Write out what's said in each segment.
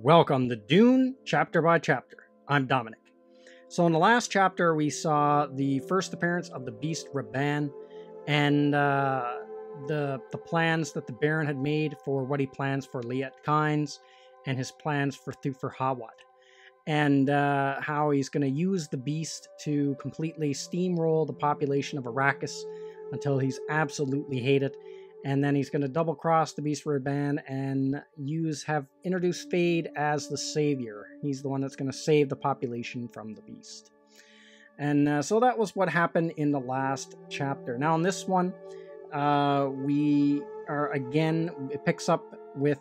Welcome to Dune Chapter by Chapter. I'm Dominic. So in the last chapter, we saw the first appearance of the beast Raban and the plans that the Baron had made for what he plans for Liet Kynes and his plans for Thufir Hawat. And how he's going to use the beast to completely steamroll the population of Arrakis until he's absolutely hated. And then he's going to double cross the beast Raban and have introduced Fade as the savior. He's the one that's going to save the population from the beast. And so that was what happened in the last chapter. Now in this one, we are again, it picks up with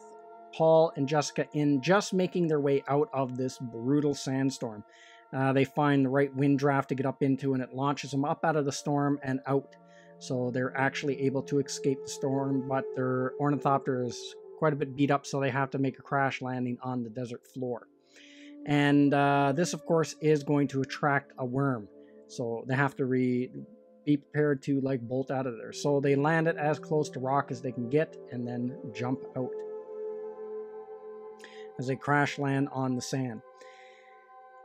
Paul and Jessica in just making their way out of this brutal sandstorm. They find the right wind draft to get up into, and it launches them up out of the storm and out. So they're actually able to escape the storm, but their ornithopter is quite a bit beat up, so they have to make a crash landing on the desert floor. And this, of course, is going to attract a worm. So they have to be prepared to bolt out of there. So they land it as close to rock as they can get and then jump out as they crash land on the sand.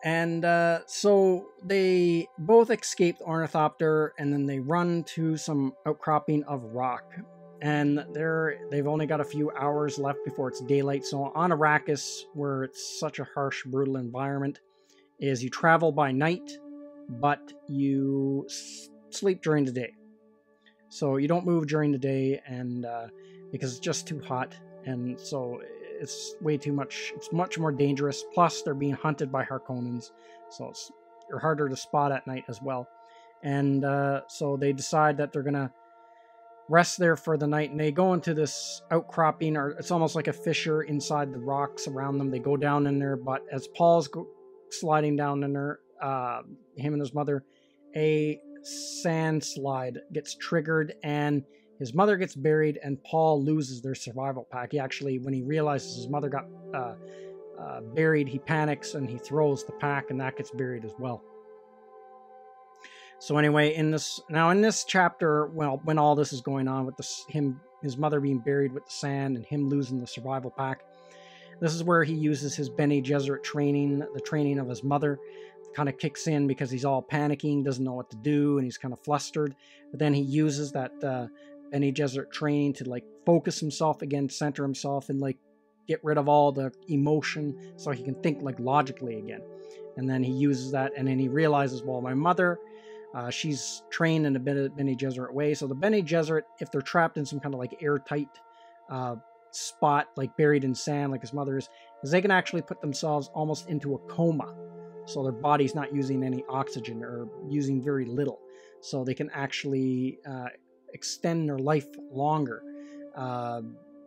And so they both escaped Ornithopter, and then they run to some outcropping of rock. And they've only got a few hours left before it's daylight. So on Arrakis, where it's such a harsh, brutal environment, is you travel by night, but you sleep during the day. So you don't move during the day, and because it's just too hot, and so it's way too much. It's much more dangerous. Plus, they're being hunted by Harkonnens, so you're harder to spot at night as well. And so they decide that they're gonna rest there for the night, and they go into this outcropping, or it's almost like a fissure inside the rocks around them. They go down in there, but as Paul's sliding down in there, him and his mother, a sand slide gets triggered, and his mother gets buried, and Paul loses their survival pack. He actually, when he realizes his mother got buried, he panics and he throws the pack, and that gets buried as well. So anyway, in this chapter, well, when all this is going on with his mother being buried with the sand and him losing the survival pack, this is where he uses his Bene Gesserit training, the training of his mother, kind of kicks in because he's all panicking, doesn't know what to do, and he's kind of flustered. But then he uses that Bene Gesserit training to focus himself again, center himself, and get rid of all the emotion so he can think logically again. And then he uses that, and then he realizes, well, my mother, she's trained in a Bene Gesserit way. So the Bene Gesserit, if they're trapped in some kind of airtight spot, buried in sand like his mother is they can actually put themselves almost into a coma. So their body's not using any oxygen or using very little. So they can actually extend their life longer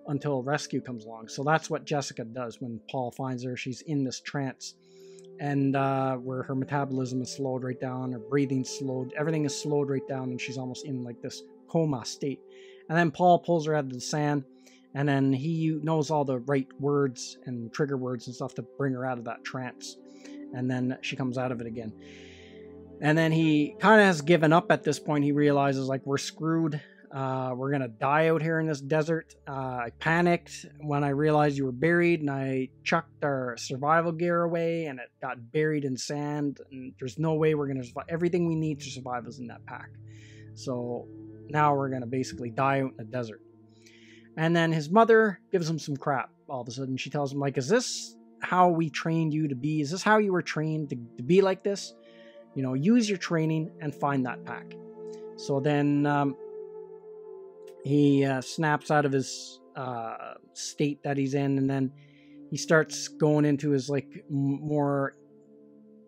until rescue comes along. So that's what Jessica does when Paul finds her. She's in this trance, and where her metabolism is slowed right down, her breathing's slowed, everything is slowed right down, and she's almost in this coma state. And then Paul pulls her out of the sand, and then he knows all the right words and trigger words and stuff to bring her out of that trance. And then she comes out of it again. And then he kind of has given up at this point. He realizes, we're screwed. We're going to die out here in this desert. I panicked when I realized you were buried, and I chucked our survival gear away, and it got buried in sand. And there's no way we're going to survive. Everything we need to survive is in that pack. So now we're going to basically die out in the desert. And then his mother gives him some crap all of a sudden. She tells him, is this how we trained you to be? Is this how you were trained to be like this? Use your training and find that pack. So then he snaps out of his state that he's in, and then he starts going into his more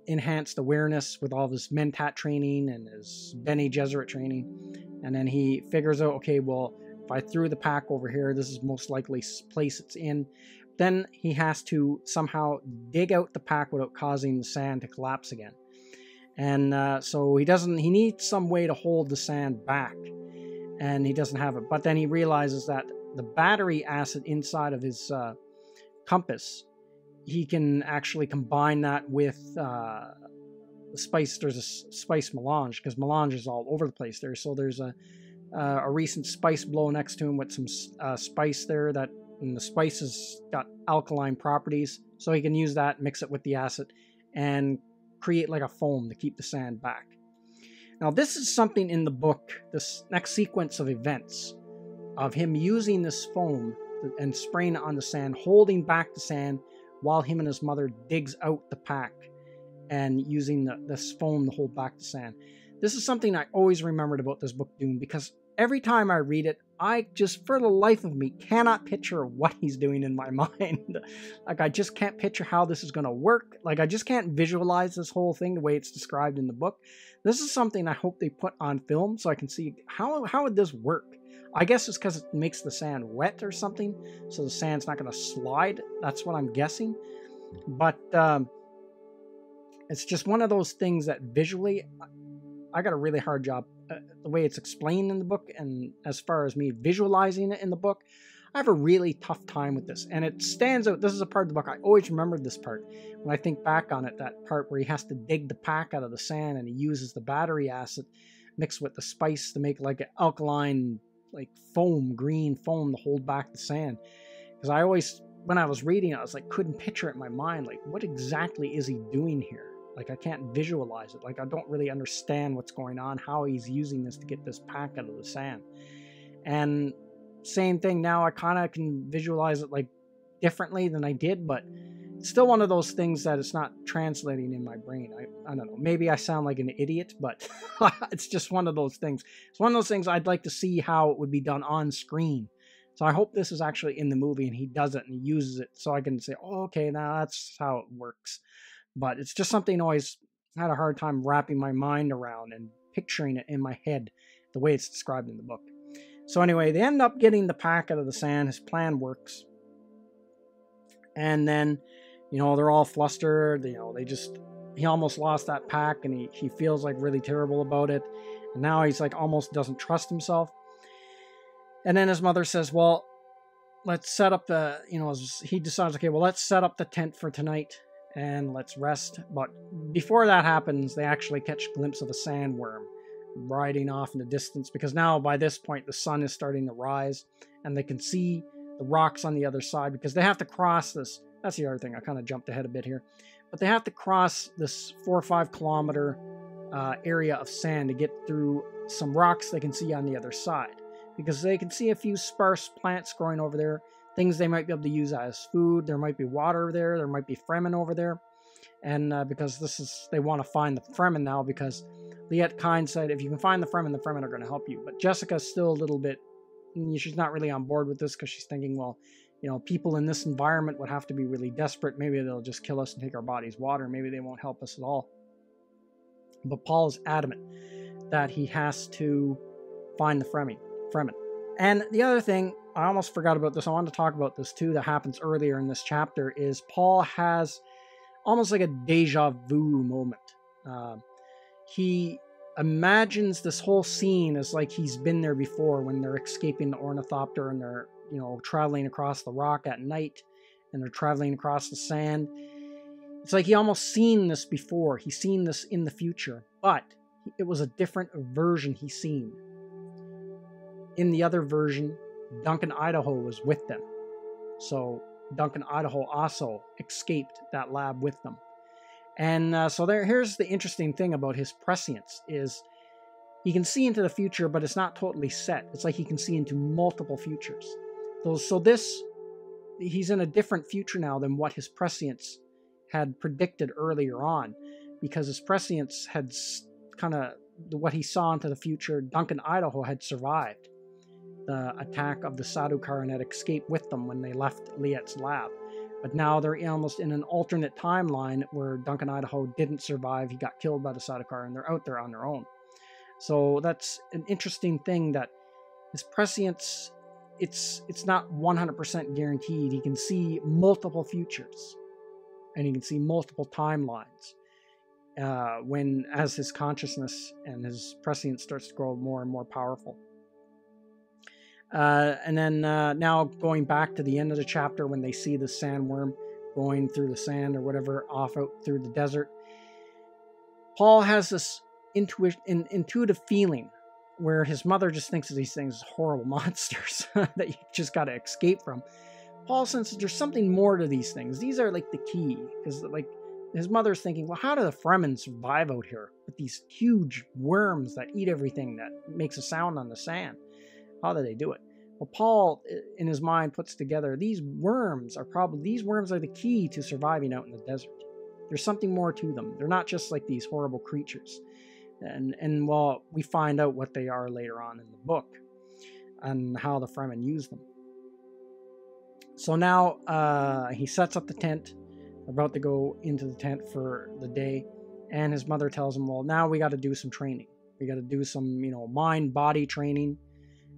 enhanced awareness with all of his Mentat training and his Bene Gesserit training. And then he figures out, okay, well, if I threw the pack over here, this is most likely place it's in. Then he has to somehow dig out the pack without causing the sand to collapse again. And so he needs some way to hold the sand back, and he doesn't have it. But then he realizes that the battery acid inside of his compass, he can actually combine that with the spice. There's a spice melange, because melange is all over the place there. So there's a recent spice blow next to him with some spice there, and the spice has got alkaline properties. So he can use that, mix it with the acid, and create like a foam to keep the sand back. Now, this is something in the book, this next sequence of events, of him using this foam and spraying it on the sand, holding back the sand while him and his mother digs out the pack and using this foam to hold back the sand. This is something I always remembered about this book, Dune, because every time I read it, I just, for the life of me, cannot picture what he's doing in my mind. Like, I just can't picture how this is going to work. Like, I just can't visualize this whole thing the way it's described in the book. This is something I hope they put on film so I can see how would this work. I guess it's because it makes the sand wet or something, so the sand's not going to slide. That's what I'm guessing. But it's just one of those things that visually, I got a really hard job. The way it's explained in the book, and as far as me visualizing it in the book, I have a really tough time with this. And it stands out. This is a part of the book I always remembered this part. When I think back on it, that part where he has to dig the pack out of the sand and he uses the battery acid mixed with the spice to make like an alkaline, like foam, green foam to hold back the sand. Because I always, when I was reading it, I was like, couldn't picture it in my mind. Like, what exactly is he doing here? Like, I can't visualize it. Like, I don't really understand what's going on, how he's using this to get this pack out of the sand. And same thing now, I kind of can visualize it like differently than I did, but it's still one of those things that it's not translating in my brain. I don't know. Maybe I sound like an idiot, but it's just one of those things. It's one of those things I'd like to see how it would be done on screen. So I hope this is actually in the movie and he does it and he uses it so I can say, oh, okay, now that's how it works. But it's just something I always had a hard time wrapping my mind around and picturing it in my head the way it's described in the book. So anyway, they end up getting the pack out of the sand. His plan works. And then, they're all flustered. He almost lost that pack and he feels like really terrible about it. And now he's like almost doesn't trust himself. And then his mother says, well, let's set up he decides, okay, well, let's set up the tent for tonight and let's rest. But before that happens, they actually catch a glimpse of a sandworm riding off in the distance, because now by this point the sun is starting to rise and they can see the rocks on the other side, because they have to cross this. That's the other thing. I kind of jumped ahead a bit here, but they have to cross this 4 or 5 kilometer area of sand to get through some rocks they can see on the other side, because they can see a few sparse plants growing over there, things they might be able to use as food. There might be water there. There might be Fremen over there. And because they want to find the Fremen now, because Liet Kynes said, if you can find the Fremen are going to help you. But Jessica's still a little bit, she's not really on board with this, because she's thinking, well, people in this environment would have to be really desperate. Maybe they'll just kill us and take our bodies' water. Maybe they won't help us at all. But Paul is adamant that he has to find the Fremen. And the other thing, I almost forgot about this. I wanted to talk about this too, that happens earlier in this chapter, is Paul has almost like a deja vu moment. He imagines this whole scene as like he's been there before, when they're escaping the ornithopter and they're, traveling across the rock at night and they're traveling across the sand. It's like he almost seen this before. He's seen this in the future, but it was a different version he seen. In the other version, Duncan Idaho was with them. So Duncan Idaho also escaped that lab with them. And here's the interesting thing about his prescience is he can see into the future, but it's not totally set. It's like he can see into multiple futures. So he's in a different future now than what his prescience had predicted earlier on, because his prescience had kind of, what he saw into the future, Duncan Idaho had survived the attack of the Sadukar and had escaped with them when they left Liet's lab. But now they're almost in an alternate timeline where Duncan Idaho didn't survive. He got killed by the Sadukar and they're out there on their own. So that's an interesting thing, that his prescience, it's not 100% guaranteed. He can see multiple futures and he can see multiple timelines as his consciousness and his prescience starts to grow more and more powerful. And then now going back to the end of the chapter, when they see the sandworm going through the sand or whatever off out through the desert, Paul has this intuitive feeling where his mother just thinks of these things as horrible monsters that you just got to escape from. Paul senses there's something more to these things. These are like the key, because like his mother's thinking, well, how do the Fremen survive out here with these huge worms that eat everything that makes a sound on the sand? How do they do it? Well, Paul, in his mind, puts together these worms are the key to surviving out in the desert. There's something more to them. They're not just like these horrible creatures. And well, we find out what they are later on in the book and how the Fremen use them. So now he sets up the tent, about to go into the tent for the day, and his mother tells him, well, now we got to do some training. We got to do some, mind-body training.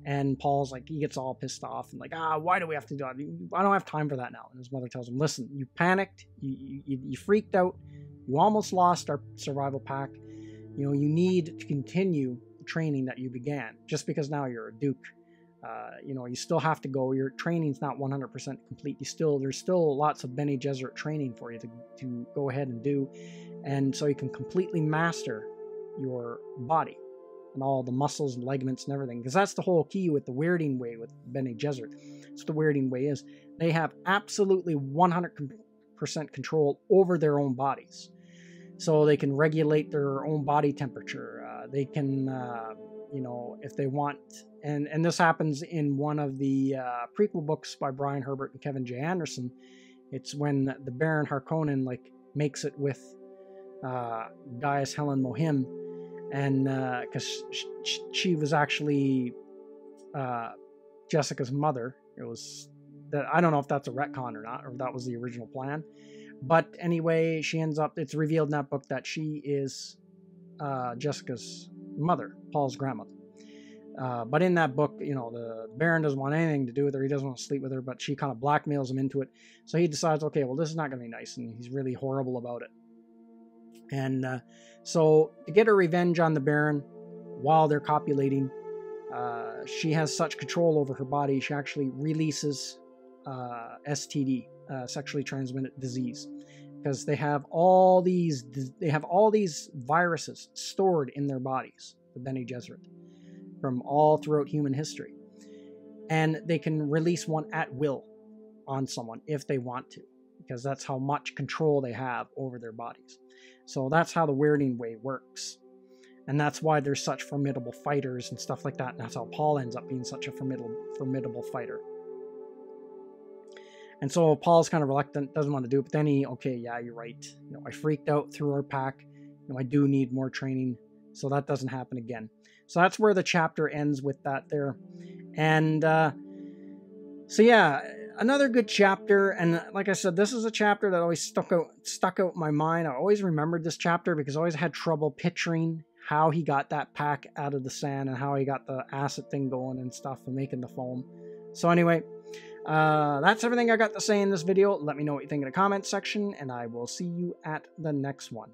And Paul's like, he gets all pissed off and like, why do we have to do that? I don't have time for that now. And his mother tells him, listen, you panicked, you freaked out, you almost lost our survival pack. You need to continue the training that you began. Just because now you're a Duke, you still have to go. Your training's not 100% complete. There's still lots of Bene Gesserit training for you to go ahead and do. And so you can completely master your body and all the muscles and ligaments and everything. Because that's the whole key with the Weirding Way with Bene Gesserit. That's what the Weirding Way is. They have absolutely 100% control over their own bodies. So they can regulate their own body temperature. They can, if they want. And this happens in one of the prequel books by Brian Herbert and Kevin J. Anderson. It's when the Baron Harkonnen makes it with Gaius Helen Mohim, and because she was actually Jessica's mother. It was that, I don't know if that's a retcon or not, or if that was the original plan. But anyway, it's revealed in that book that she is Jessica's mother, Paul's grandmother. But in that book, the Baron doesn't want anything to do with her. He doesn't want to sleep with her, but she kind of blackmails him into it. So he decides, okay, well, this is not going to be nice. And he's really horrible about it. And so to get her revenge on the Baron while they're copulating, she has such control over her body, she actually releases STD, sexually transmitted disease, because they have all these viruses stored in their bodies, the Bene Gesserit, from all throughout human history, and they can release one at will on someone if they want to, because that's how much control they have over their bodies. So that's how the Weirding Way works, and that's why they're such formidable fighters and stuff like that, and that's how Paul ends up being such a formidable fighter. And so Paul's kind of reluctant, doesn't want to do it, but then you're right. I freaked out through our pack. I do need more training, so that doesn't happen again. So that's where the chapter ends with that there. And another good chapter. And like I said, this is a chapter that always stuck out in my mind. I always remembered this chapter because I always had trouble picturing how he got that pack out of the sand and how he got the acid thing going and stuff and making the foam. So anyway, that's everything I got to say in this video. Let me know what you think in the comments section, and I will see you at the next one.